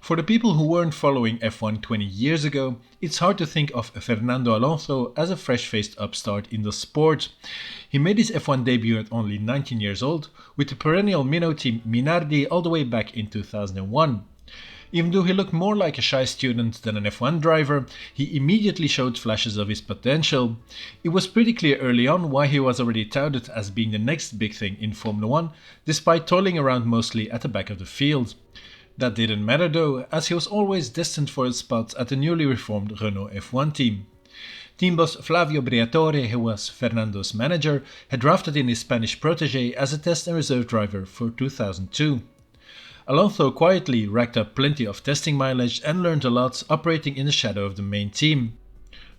For the people who weren't following F1 20 years ago, it's hard to think of Fernando Alonso as a fresh-faced upstart in the sport. He made his F1 debut at only 19 years old, with the perennial Minot team Minardi all the way back in 2001. Even though he looked more like a shy student than an F1 driver, he immediately showed flashes of his potential. It was pretty clear early on why he was already touted as being the next big thing in Formula 1, despite toiling around mostly at the back of the field. That didn't matter though, as he was always destined for a spot at the newly reformed Renault F1 team. Team boss Flavio Briatore, who was Fernando's manager, had drafted in his Spanish protege as a test and reserve driver for 2002. Alonso quietly racked up plenty of testing mileage and learned a lot operating in the shadow of the main team.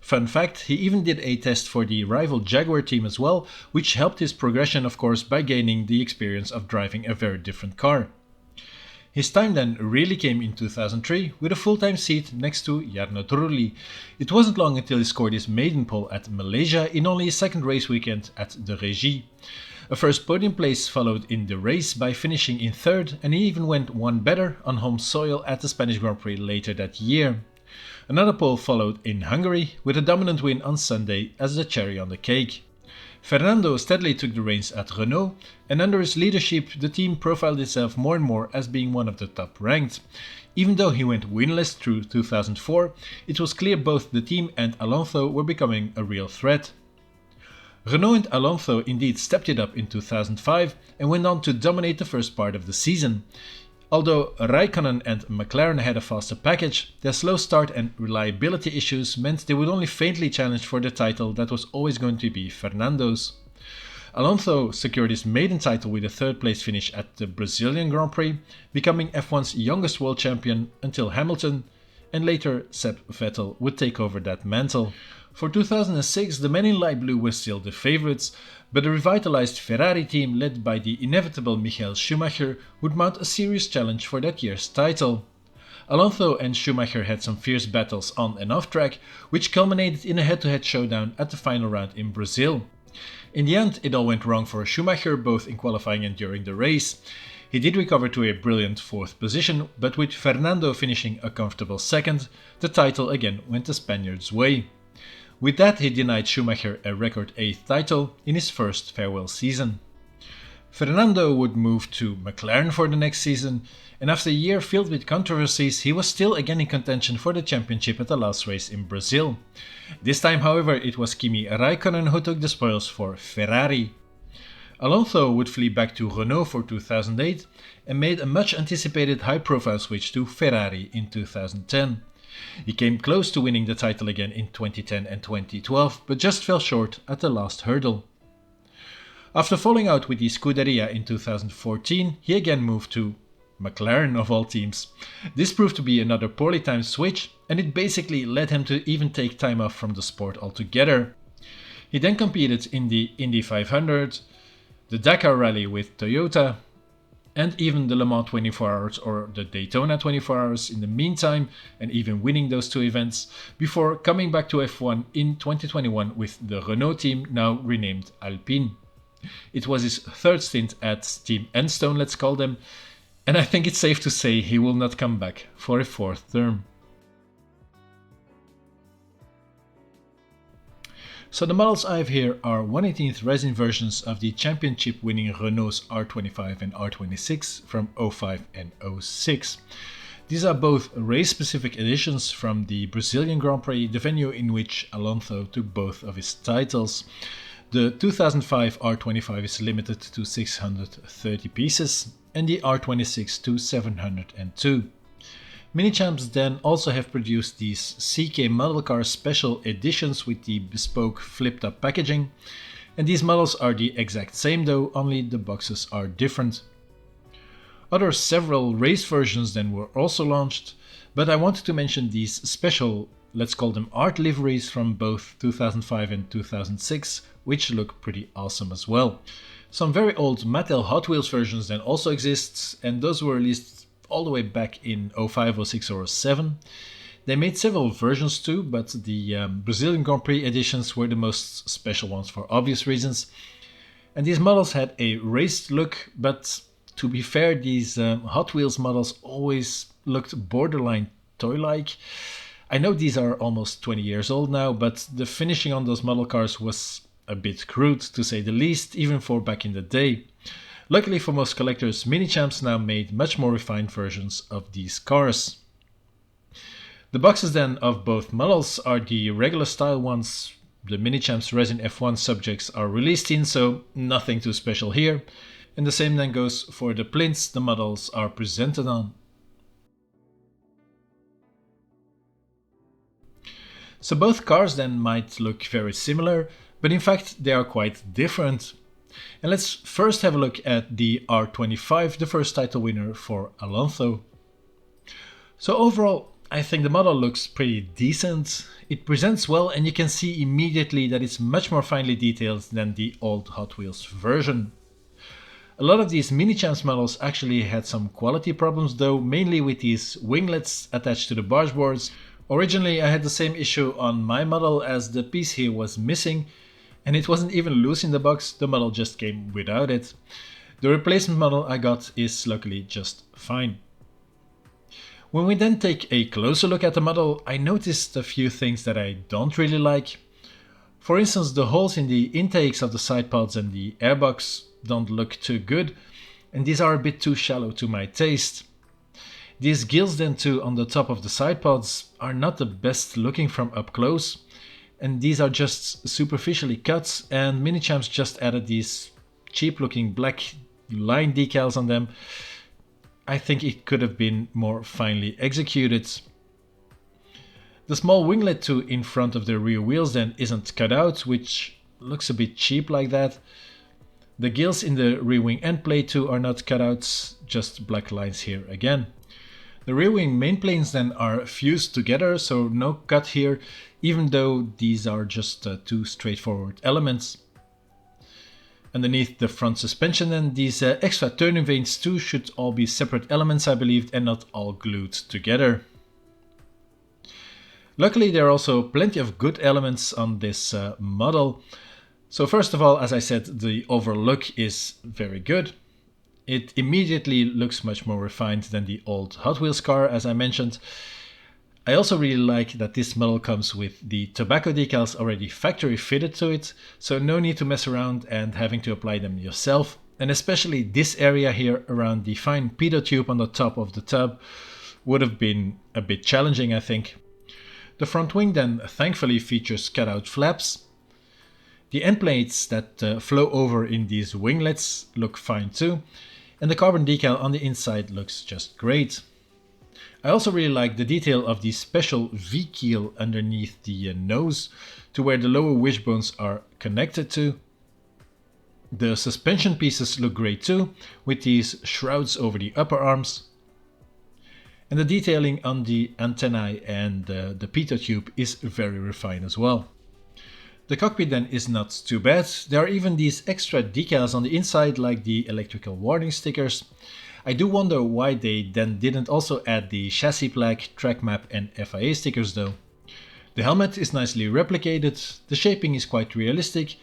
Fun fact, he even did a test for the rival Jaguar team as well, which helped his progression of course by gaining the experience of driving a very different car. His time then really came in 2003 with a full-time seat next to Jarno Trulli. It wasn't long until he scored his maiden pole at Malaysia in only his second race weekend at the Régie. A first podium place followed in the race by finishing in third, and he even went one better on home soil at the Spanish Grand Prix later that year. Another pole followed in Hungary with a dominant win on Sunday as the cherry on the cake. Fernando steadily took the reins at Renault, and under his leadership the team profiled itself more and more as being one of the top ranked. Even though he went winless through 2004, it was clear both the team and Alonso were becoming a real threat. Renault and Alonso indeed stepped it up in 2005 and went on to dominate the first part of the season. Although Raikkonen and McLaren had a faster package, their slow start and reliability issues meant they would only faintly challenge for the title that was always going to be Fernando's. Alonso secured his maiden title with a third place finish at the Brazilian Grand Prix, becoming F1's youngest world champion until Hamilton, and later Sepp Vettel would take over that mantle. For 2006, the men in light blue were still the favourites, but the revitalized Ferrari team led by the inevitable Michael Schumacher would mount a serious challenge for that year's title. Alonso and Schumacher had some fierce battles on and off track, which culminated in a head-to-head showdown at the final round in Brazil. In the end, it all went wrong for Schumacher, both in qualifying and during the race. He did recover to a brilliant fourth position, but with Fernando finishing a comfortable second, the title again went the Spaniards' way. With that, he denied Schumacher a record 8th title in his first farewell season. Fernando would move to McLaren for the next season, and after a year filled with controversies, he was still again in contention for the championship at the last race in Brazil. This time, however, it was Kimi Raikkonen who took the spoils for Ferrari. Alonso would flee back to Renault for 2008 and made a much anticipated high-profile switch to Ferrari in 2010. He came close to winning the title again in 2010 and 2012, but just fell short at the last hurdle. After falling out with the Scuderia in 2014, he again moved to McLaren of all teams. This proved to be another poorly timed switch, and it basically led him to even take time off from the sport altogether. He then competed in the Indy 500, the Dakar Rally with Toyota, and even the Le Mans 24 Hours or the Daytona 24 Hours in the meantime, and even winning those two events, before coming back to F1 in 2021 with the Renault team, now renamed Alpine. It was his third stint at Team Enstone, let's call them, and I think it's safe to say he will not come back for a fourth term. So the models I have here are 1/18th resin versions of the championship winning Renault's R25 and R26 from 05 and 06. These are both race-specific editions from the Brazilian Grand Prix, the venue in which Alonso took both of his titles. The 2005 R25 is limited to 630 pieces and the R26 to 702. Minichamps then also have produced these CK Modelcar special editions with the bespoke flipped up packaging, and these models are the exact same though, only the boxes are different. Other several race versions then were also launched, but I wanted to mention these special, let's call them art liveries from both 2005 and 2006, which look pretty awesome as well. Some very old Mattel Hot Wheels versions then also exist, and those were released all the way back in 05, 06 or 07. They made several versions too, but the Brazilian Grand Prix editions were the most special ones for obvious reasons. And these models had a raced look, but to be fair, these Hot Wheels models always looked borderline toy-like. I know these are almost 20 years old now, but the finishing on those model cars was a bit crude, to say the least, even for back in the day. Luckily for most collectors, Minichamps now made much more refined versions of these cars. The boxes then of both models are the regular style ones the Minichamps Resin F1 subjects are released in, so nothing too special here. And the same then goes for the plinths the models are presented on. So both cars then might look very similar, but in fact they are quite different. And let's first have a look at the R25, the first title winner for Alonso. So overall, I think the model looks pretty decent. It presents well, and you can see immediately that it's much more finely detailed than the old Hot Wheels version. A lot of these Minichamps models actually had some quality problems though, mainly with these winglets attached to the barge boards. Originally I had the same issue on my model, as the piece here was missing, and it wasn't even loose in the box, the model just came without it. The replacement model I got is luckily just fine. When we then take a closer look at the model, I noticed a few things that I don't really like. For instance, the holes in the intakes of the side pods and the airbox don't look too good, and these are a bit too shallow to my taste. These gills then too on the top of the side pods are not the best looking from up close, and these are just superficially cut, and Minichamps just added these cheap looking black line decals on them. I think it could have been more finely executed. The small winglet too in front of the rear wheels then isn't cut out, which looks a bit cheap like that. The gills in the rear wing end plate too are not cut out, just black lines here again. The rear wing main planes then are fused together, so no cut here, even though these are just two straightforward elements. Underneath the front suspension then, these extra turning vanes too should all be separate elements, I believe, and not all glued together. Luckily there are also plenty of good elements on this model. So first of all, as I said, the overall look is very good. It immediately looks much more refined than the old Hot Wheels car, as I mentioned. I also really like that this model comes with the tobacco decals already factory fitted to it, so no need to mess around and having to apply them yourself. And especially this area here around the fine pitot tube on the top of the tub would have been a bit challenging, I think. The front wing then thankfully features cutout flaps. The end plates that flow over in these winglets look fine too, and the carbon decal on the inside looks just great. I also really like the detail of the special V-keel underneath the nose to where the lower wishbones are connected to. The suspension pieces look great too, with these shrouds over the upper arms. And the detailing on the antennae and the pitot tube is very refined as well. The cockpit then is not too bad. There are even these extra decals on the inside, like the electrical warning stickers. I do wonder why they then didn't also add the chassis plaque, track map and FIA stickers though. The helmet is nicely replicated, the shaping is quite realistic,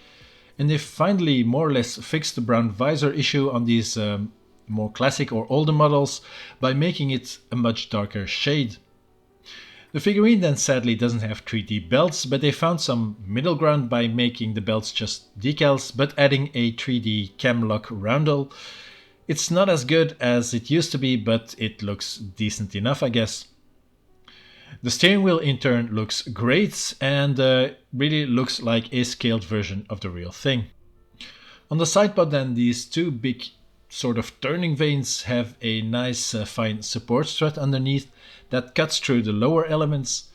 and they've finally more or less fixed the brown visor issue on these more classic or older models by making it a much darker shade. The figurine then sadly doesn't have 3D belts, but they found some middle ground by making the belts just decals but adding a 3D cam lock roundel. It's not as good as it used to be, but it looks decent enough, I guess. The steering wheel in turn looks great and really looks like a scaled version of the real thing. On the side pod then, these two big sort of turning vanes have a nice fine support strut underneath that cuts through the lower elements.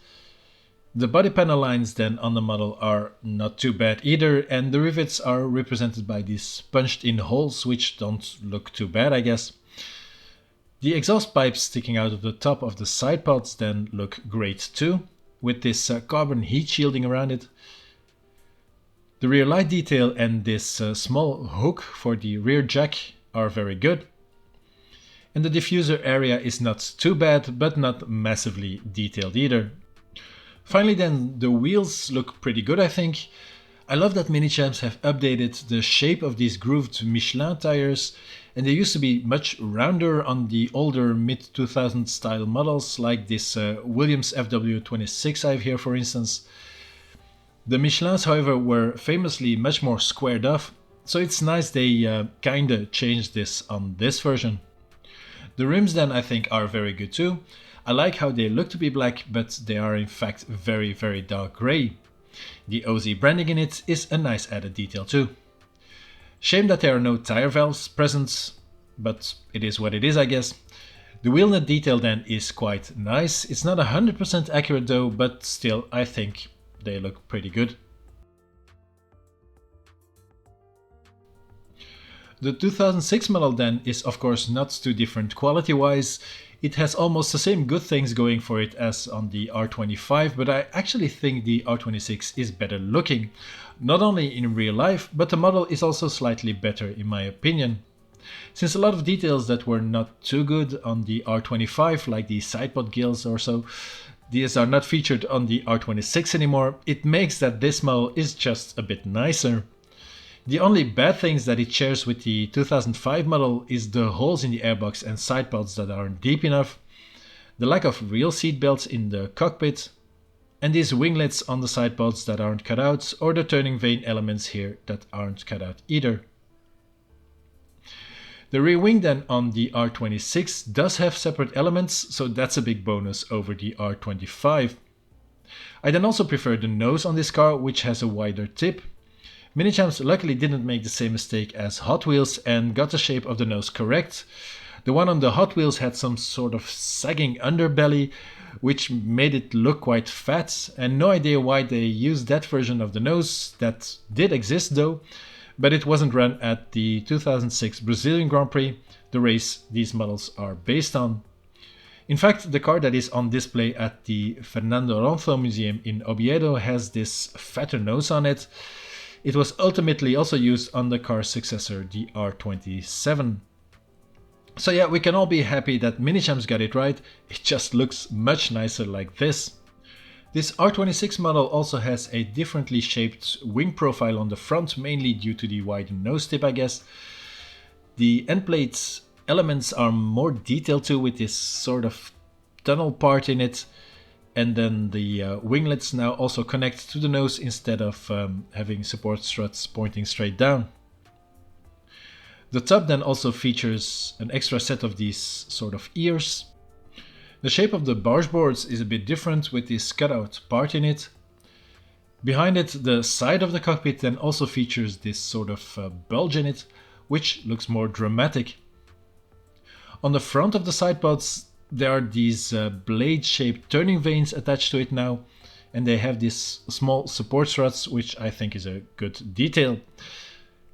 The body panel lines then on the model are not too bad either, and the rivets are represented by these punched in holes which don't look too bad, I guess. The exhaust pipes sticking out of the top of the side pods then look great too, with this carbon heat shielding around it. The rear light detail and this small hook for the rear jack are very good. And the diffuser area is not too bad, but not massively detailed either. Finally then, the wheels look pretty good, I think. I love that Minichamps have updated the shape of these grooved Michelin tires, and they used to be much rounder on the older mid-2000s style models like this Williams FW26 I have here for instance. The Michelins, however, were famously much more squared off, so it's nice they kinda changed this on this version. The rims then I think are very good too. I like how they look to be black, but they are in fact very dark grey. The OZ branding in it is a nice added detail too. Shame that there are no tire valves present, but it is what it is I guess. The wheel nut detail then is quite nice. It's not 100% accurate though, but still I think they look pretty good. The 2006 model then is of course not too different quality wise. It has almost the same good things going for it as on the R25, but I actually think the R26 is better looking. Not only in real life, but the model is also slightly better in my opinion. Since a lot of details that were not too good on the R25, like the sidepod gills or so, these are not featured on the R26 anymore, it makes that this model is just a bit nicer. The only bad things that it shares with the 2005 model is the holes in the airbox and side pods that aren't deep enough, the lack of real seat belts in the cockpit, and these winglets on the side pods that aren't cut out, or the turning vane elements here that aren't cut out either. The rear wing then on the R26 does have separate elements, so that's a big bonus over the R25. I then also prefer the nose on this car, which has a wider tip. Minichamps luckily didn't make the same mistake as Hot Wheels and got the shape of the nose correct. The one on the Hot Wheels had some sort of sagging underbelly, which made it look quite fat, and no idea why they used that version of the nose. That did exist though, but it wasn't run at the 2006 Brazilian Grand Prix, the race these models are based on. In fact, the car that is on display at the Fernando Alonso Museum in Oviedo has this fatter nose on it. It was ultimately also used on the car's successor, the R27. So yeah, we can all be happy that Minichamps got it right. It just looks much nicer like this. This R26 model also has a differently shaped wing profile on the front, mainly due to the widened nose tip I guess. The end plates elements are more detailed too, with this sort of tunnel part in it. And then the winglets now also connect to the nose instead of having support struts pointing straight down. The top then also features an extra set of these sort of ears. The shape of the barge boards is a bit different with this cutout part in it. Behind it, the side of the cockpit then also features this sort of bulge in it, which looks more dramatic. On the front of the side pods, there are these blade-shaped turning vanes attached to it now, and they have these small support struts, which I think is a good detail.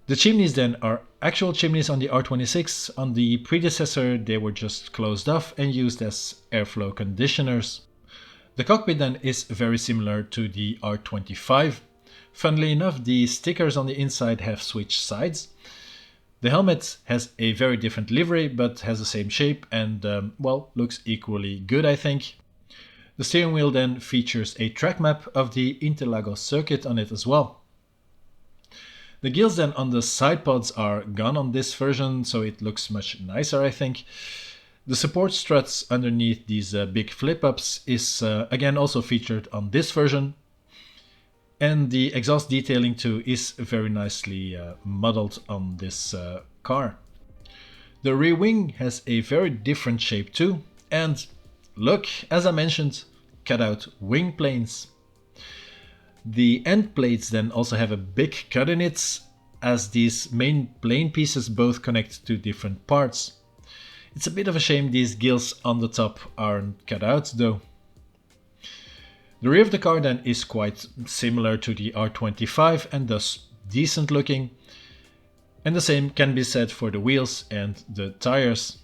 The chimneys then are actual chimneys on the R26. On the predecessor they were just closed off and used as airflow conditioners. The cockpit then is very similar to the R25. Funnily enough, the stickers on the inside have switched sides. The helmet has a very different livery, but has the same shape and, well, looks equally good I think. The steering wheel then features a track map of the Interlagos circuit on it as well. The gills then on the side pods are gone on this version, so it looks much nicer I think. The support struts underneath these big flip-ups is again also featured on this version. And the exhaust detailing too is very nicely modeled on this car. The rear wing has a very different shape too, and look, as I mentioned, cut out wing planes. The end plates then also have a big cut in it, as these main plane pieces both connect to different parts. It's a bit of a shame these gills on the top aren't cut out though. The rear of the car then is quite similar to the R25 and thus decent looking, and the same can be said for the wheels and the tires.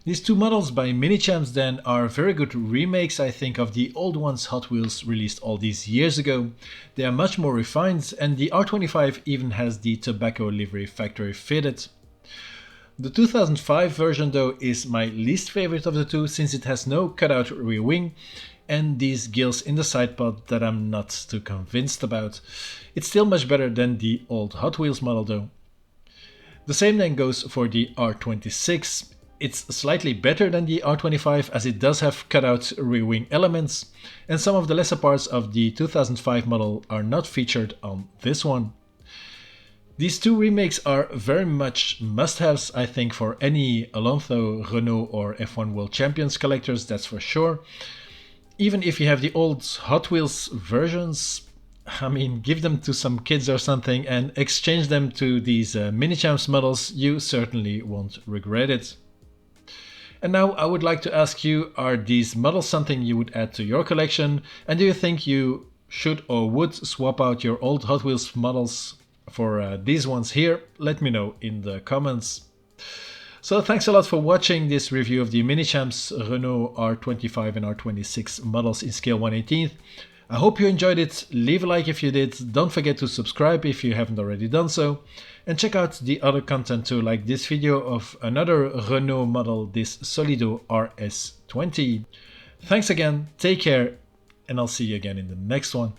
These two models by Minichamps then are very good remakes I think of the old ones Hot Wheels released all these years ago. They are much more refined, and the R25 even has the tobacco livery factory fitted. The 2005 version though is my least favorite of the two, since it has no cutout rear wing and these gills in the side pod that I'm not too convinced about. It's still much better than the old Hot Wheels model though. The same then goes for the R26. It's slightly better than the R25 as it does have cutout rear wing elements, and some of the lesser parts of the 2005 model are not featured on this one. These two remakes are very much must-haves, I think, for any Alonso, Renault or F1 World Champions collectors, that's for sure. Even if you have the old Hot Wheels versions, I mean, give them to some kids or something and exchange them to these Minichamps models, you certainly won't regret it. And now I would like to ask you, are these models something you would add to your collection? And do you think you should or would swap out your old Hot Wheels models for these ones here? Let me know in the comments. So thanks a lot for watching this review of the Minichamps Renault R25 and R26 models in scale 1/18. I hope you enjoyed it. Leave a like if you did. Don't forget to subscribe if you haven't already done so. And check out the other content too, like this video of another Renault model, this Solido RS20. Thanks again, take care, and I'll see you again in the next one.